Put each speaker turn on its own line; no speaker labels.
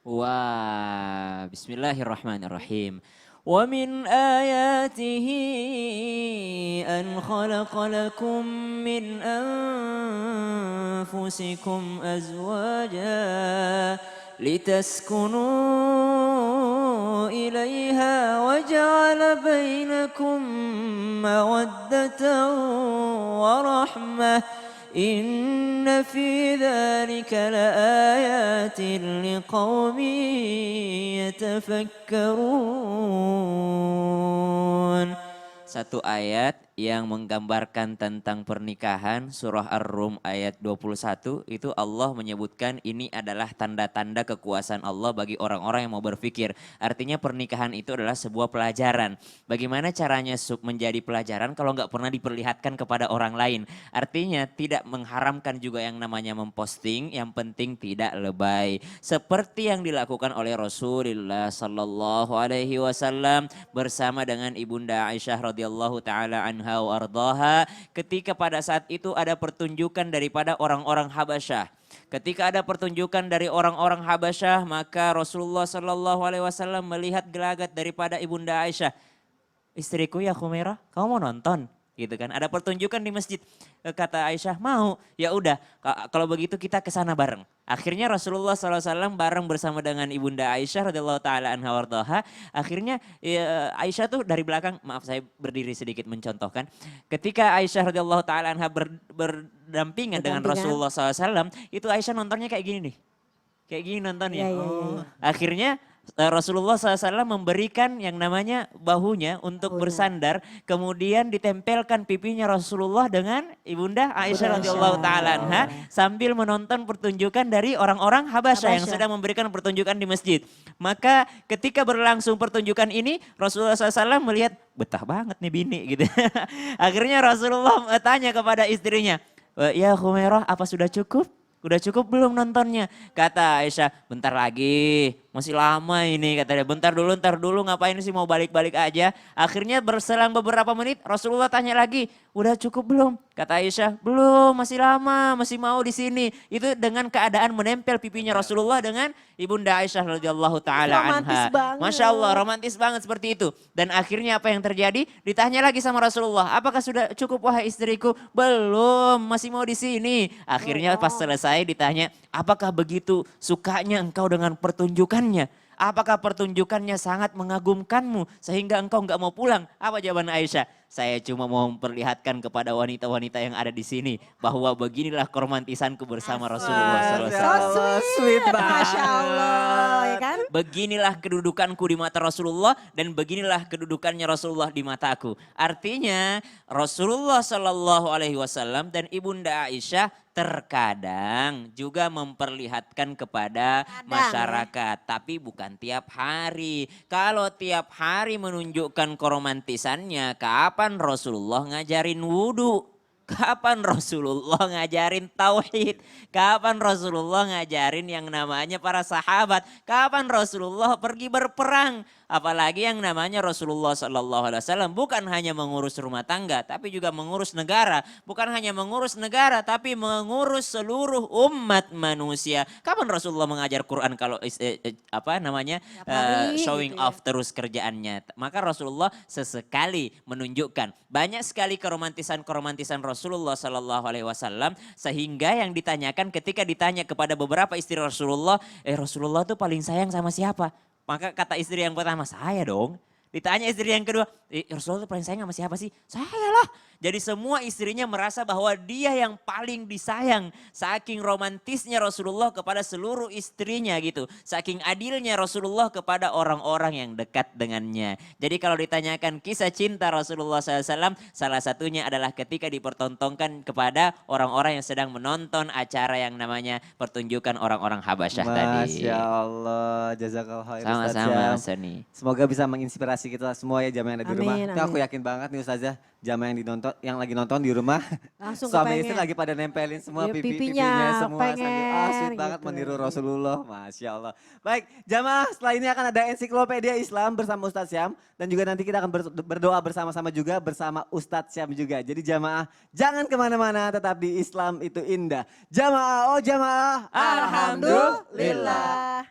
Wah, bismillahirrahmanirrahim. Wa min ayatihi an khalaqa lakum min anfusikum azwaja litaskunu ilaiha wa ja'ala bainakum mawaddatan wa rahmah. Inna fi dzalika laayatin liqaumin yatafakkarun. Satu ayat yang menggambarkan tentang pernikahan, surah Ar-Rum ayat 21 itu Allah menyebutkan ini adalah tanda-tanda kekuasaan Allah bagi orang-orang yang mau berpikir. Artinya pernikahan itu adalah sebuah pelajaran. Bagaimana caranya menjadi pelajaran kalau nggak pernah diperlihatkan kepada orang lain. Artinya tidak mengharamkan juga yang namanya memposting, yang penting tidak lebay. Seperti yang dilakukan oleh Rasulullah Sallallahu Alaihi Wasallam bersama dengan Ibunda Aisyah radhiyallahu taala anha wa ardaha, ketika pada saat itu ada pertunjukan daripada orang-orang Habasyah. Ketika ada pertunjukan dari orang-orang Habasyah, maka Rasulullah Sallallahu Alaihi Wasallam melihat gelagat daripada Ibunda Aisyah. Istriku ya Khumairah, kamu mau nonton? Gitu kan, ada pertunjukan di masjid. Kata Aisyah, mau. Ya udah, kalau begitu kita ke sana bareng. Akhirnya Rasulullah SAW bareng bersama dengan Ibunda Aisyah radhiyallahu taala anha wardaha. Akhirnya ya, Aisyah tuh dari belakang, maaf saya berdiri sedikit mencontohkan. Ketika Aisyah radhiyallahu taala anha berdampingan dengan Rasulullah SAW, itu Aisyah nontonnya kayak gini nih. Kayak gini nontonnya.
Iya, iya, iya.
Akhirnya Rasulullah SAW memberikan yang namanya bahunya untuk bersandar, kemudian ditempelkan pipinya Rasulullah dengan Ibunda Aisyah radhiyallahu taala anha sambil menonton pertunjukan dari orang-orang Habasyah yang sedang memberikan pertunjukan di masjid. Maka ketika berlangsung pertunjukan ini, Rasulullah SAW melihat betah banget nih bini gitu. Akhirnya Rasulullah tanya kepada istrinya, ya Khumairah, apa sudah cukup? Udah cukup belum nontonnya? Kata Aisyah, bentar lagi, masih lama ini katanya. Bentar dulu, ngapain sih mau balik-balik aja. Akhirnya berselang beberapa menit Rasulullah tanya lagi, udah cukup belum? Kata Aisyah, belum, masih lama, masih mau di sini. Itu dengan keadaan menempel pipinya Rasulullah dengan Ibunda Aisyah radhiyallahu taala anha. Masya Allah, romantis banget seperti itu. Dan akhirnya apa yang terjadi? Ditanya lagi sama Rasulullah, apakah sudah cukup wahai istriku? Belum, masih mau di sini. Akhirnya pas selesai ditanya, apakah begitu sukanya engkau dengan pertunjukannya? Apakah pertunjukannya sangat mengagumkanmu sehingga engkau nggak mau pulang? Apa jawaban Aisyah? Saya cuma mau memperlihatkan kepada wanita-wanita yang ada di sini bahwa beginilah keromantisanku bersama Rasulullah SAW.
Sweet banget. Masya Allah, ya kan?
Beginilah kedudukanku di mata Rasulullah dan beginilah kedudukannya Rasulullah di mataku. Artinya Rasulullah Shallallahu Alaihi Wasallam dan Ibunda Aisyah terkadang juga memperlihatkan kepada masyarakat, tapi bukan tiap hari. Kalau tiap hari menunjukkan keromantisannya, kapan Rasulullah ngajarin wudhu? Kapan Rasulullah ngajarin tauhid? Kapan Rasulullah ngajarin yang namanya para sahabat? Kapan Rasulullah pergi berperang? Apalagi yang namanya Rasulullah Sallallahu Alaihi Wasallam bukan hanya mengurus rumah tangga, tapi juga mengurus negara. Bukan hanya mengurus negara, tapi mengurus seluruh umat manusia. Kapan Rasulullah mengajar Quran kalau apa namanya showing
gitu ya.
off terus kerjaannya? Maka Rasulullah sesekali menunjukkan banyak sekali keromantisan Rasulullah Sallallahu Alaihi Wasallam sehingga yang ditanyakan ketika ditanya kepada beberapa istri Rasulullah, Rasulullah tuh paling sayang sama siapa? Maka kata istri yang pertama, saya dong. Ditanya istri yang kedua, Rasulullah tuh paling sayang sama siapa sih? Saya lah. Jadi semua istrinya merasa bahwa dia yang paling disayang. Saking romantisnya Rasulullah kepada seluruh istrinya gitu. Saking adilnya Rasulullah kepada orang-orang yang dekat dengannya. Jadi kalau ditanyakan kisah cinta Rasulullah SAW, salah satunya adalah ketika dipertontonkan kepada orang-orang yang sedang menonton acara yang namanya pertunjukan orang-orang Habasyah tadi.
Masya Allah, jazakallah khair Ustaz
Sama-sama
Syam.
Mas Soni.
Semoga bisa menginspirasi kita semua ya jamaah yang ada di rumah.
Amin,
Tapi aku
amin.
yakin banget nih Ustazah, jamaah yang lagi nonton di rumah,
Langsung
suami istri
kepengen.
lagi pada nempelin semua
Iya,
pipinya semua sambil
pengen
sweet banget
gitu.
meniru Rasulullah. Masya Allah. Baik, jamaah setelah ini akan ada ensiklopedia Islam bersama Ustadz Syam. Dan juga nanti kita akan berdoa bersama-sama juga bersama Ustadz Syam juga. Jadi jamaah jangan kemana-mana, tetap di Islam itu indah. Jamaah, oh jamaah.
Alhamdulillah.